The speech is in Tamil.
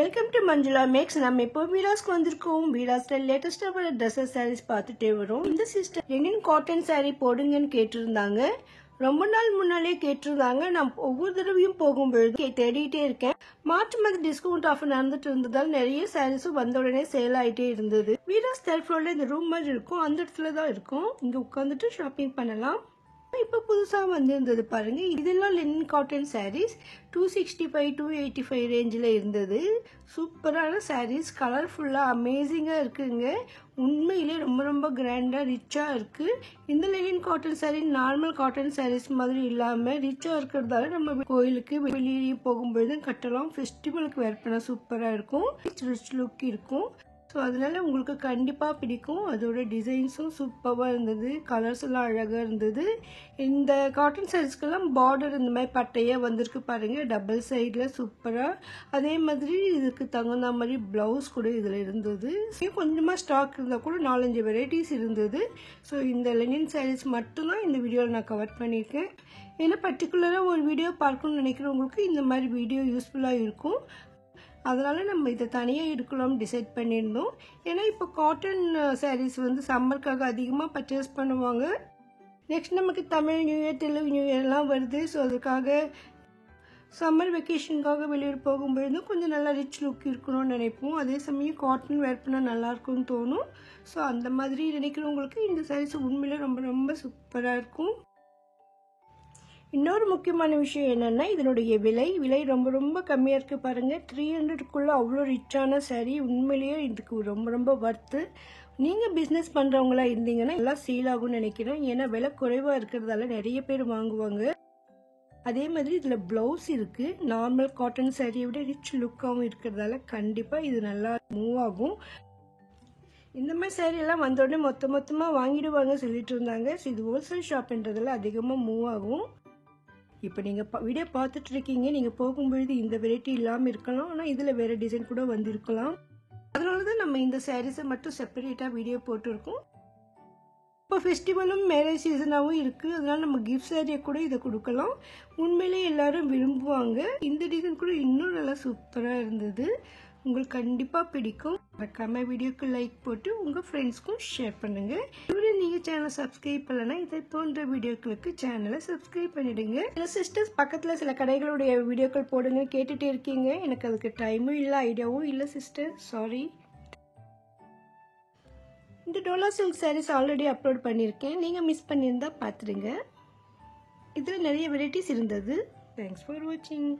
Welcome to Manjula maths. நம்ம இப்போ வீடாஸ்க்கு வந்திருக்கோம். வீடாஸ்ல லேட்டஸ்டா வர ட்ரெஸ்ஸஸ் சாரீஸ் பார்த்துட்டே வரும். இந்த சிஸ்டர் லெனின் காட்டன் சாரீ போடுங்கன்னு கேட்டிருந்தாங்க. ரொம்ப நாள் முன்னாலே கேட்டிருந்தாங்க. நான் ஒவ்வொரு தடவையும் போகும்பொழுது தேடிட்டே இருக்கேன். மார்ச் மந்த் டிஸ்கவுண்ட் ஆஃபர் நடந்துட்டு இருந்ததால் நிறைய சாரீஸும் வந்த உடனே சேல் ஆகிட்டே இருந்தது. வீடாஸ் தேர்ட் ஃப்ளோர்ல இந்த ரூம் மாதிரி இருக்கும், அந்த இடத்துல தான் இருக்கும். இங்க உட்காந்துட்டு ஷாப்பிங் பண்ணலாம். இப்போ புதுசாக வந்திருந்தது பாருங்க. இதெல்லாம் லெனின் காட்டன் சாரீஸ் 265 285 ரேஞ்சில் இருந்தது. சூப்பரான சாரீஸ், கலர்ஃபுல்லாக அமேசிங்காக இருக்குங்க. உண்மையிலே ரொம்ப ரொம்ப கிராண்டாக ரிச்சாக இருக்குது. இந்த linen cotton sari normal cotton saris மாதிரி இல்லாமல் ரிச்சாக இருக்கிறதால நம்ம கோயிலுக்கு வெளியே போகும்பொழுது கட்டலாம். ஃபெஸ்டிவலுக்கு வேர் பண்ண சூப்பராக இருக்கும். ரிச் லுக் இருக்கும். ஸோ அதனால உங்களுக்கு கண்டிப்பாக பிடிக்கும். அதோட டிசைன்ஸும் சூப்பராக இருந்தது, கலர்ஸ் எல்லாம் அழகாக இருந்தது. இந்த காட்டன் சாரீஸ்க்கெல்லாம் பார்டர் இந்த மாதிரி பட்டையாக வந்திருக்கு பாருங்கள், டபுள் சைடில் சூப்பராக. அதே மாதிரி இதுக்கு தகுந்த மாதிரி ப்ளவுஸ் கூட இதில் இருந்தது. கொஞ்சமாக ஸ்டாக் இருந்தால் கூட 4-5 வெரைட்டிஸ் இருந்தது. ஸோ இந்த லெனின் சாரீஸ் மட்டும்தான் இந்த வீடியோவில் நான் கவர் பண்ணியிருக்கேன். ஏன்னா பர்டிகுலராக ஒரு வீடியோ பார்க்கணும்னு நினைக்கிறவங்களுக்கு இந்த மாதிரி வீடியோ யூஸ்ஃபுல்லாக இருக்கும். அதனால் நம்ம இதை தனியாக எடுக்கலாம்னு டிசைட் பண்ணியிருந்தோம். ஏன்னா இப்போ காட்டன் சாரீஸ் வந்து சம்மருக்காக அதிகமாக பர்ச்சேஸ் பண்ணுவாங்க. நெக்ஸ்ட் நமக்கு Tamil new year, Telugu new இயர்லாம் வருது. ஸோ அதுக்காக சம்மர் வெக்கேஷனுக்காக வெளியூர் போகும்பொழுதும் கொஞ்சம் நல்லா ரிச் லுக் இருக்கணும்னு நினைப்போம். அதே சமயம் காட்டன் வேர் பண்ணால் நல்லாயிருக்கும்னு தோணும். ஸோ அந்த மாதிரி நினைக்கிறவங்களுக்கு இந்த சாரீஸ் உண்மையிலே ரொம்ப ரொம்ப சூப்பராக இருக்கும். இன்னொரு முக்கியமான விஷயம் என்னென்னா இதனுடைய விலை ரொம்ப ரொம்ப கம்மியாக இருக்குது பாருங்கள். 300க்குள்ளே அவ்வளோ ரிச்சான சாரீ. உண்மையிலேயே இதுக்கு ரொம்ப ரொம்ப வர்த்து. நீங்கள் பிஸ்னஸ் பண்ணுறவங்களா இருந்தீங்கன்னா எல்லாம் சேல் ஆகும்னு நினைக்கிறேன். ஏன்னா விலை குறைவாக இருக்கிறதால நிறைய பேர் வாங்குவாங்க. அதே மாதிரி இதில் ப்ளவுஸ் இருக்குது. நார்மல் காட்டன் சாரியை விட ரிச் லுக்காகவும் இருக்கிறதால கண்டிப்பாக இது நல்லா மூவ் ஆகும். இந்த மாதிரி சாரியெல்லாம் வந்தோடனே மொத்தமாக வாங்கிடுவாங்க சொல்லிட்டு இருந்தாங்க. ஸோ இது ஹோல்சேல் ஷாப்ன்றதில் அதிகமாக மூவ் ஆகும். இப்போ நீங்கள் வீடியோ பார்த்துட்டு இருக்கீங்க. நீங்கள் போகும்பொழுது இந்த வெரைட்டி இல்லாமல் இருக்கலாம், ஆனால் இதில் வேறு டிசைன் கூட வந்திருக்கலாம். அதனால தான் நம்ம இந்த சாரீஸை மட்டும் செப்பரேட்டாக வீடியோ போட்டிருக்கோம். இப்போ ஃபெஸ்டிவலும் மேரேஜ் சீசனாகவும் இருக்குது. அதனால் நம்ம கிஃப்ட் சாரியை கூட இதை கொடுக்கலாம். உண்மையிலே எல்லாரும் விரும்புவாங்க. இந்த டிசைன் கூட இன்னும் நல்லா சூப்பராக இருந்தது. உங்களுக்கு கண்டிப்பாக பிடிக்கும். மறக்காம வீடியோக்கு லைக் போட்டு உங்கள் ஃப்ரெண்ட்ஸ்க்கும் ஷேர் பண்ணுங்கள். இதுவரை நீங்கள் சேனலை சப்ஸ்கிரைப் பண்ணலைன்னா இதை போன்ற வீடியோக்களுக்கு சேனலை சப்ஸ்கிரைப் பண்ணிடுங்க. சில சிஸ்டர்ஸ் பக்கத்தில் சில கடைகளுடைய வீடியோக்கள் போடுங்க கேட்டுகிட்டே இருக்கீங்க. எனக்கு அதுக்கு டைமும் இல்லை, ஐடியாவும் இல்லை சிஸ்டர், சாரி. இந்த Dola silk saris already upload பண்ணியிருக்கேன். நீங்கள் மிஸ் பண்ணியிருந்தால் பார்த்துடுங்க. இதில் நிறைய வெரைட்டிஸ் இருந்தது. தேங்க்ஸ் ஃபார் வாட்சிங்.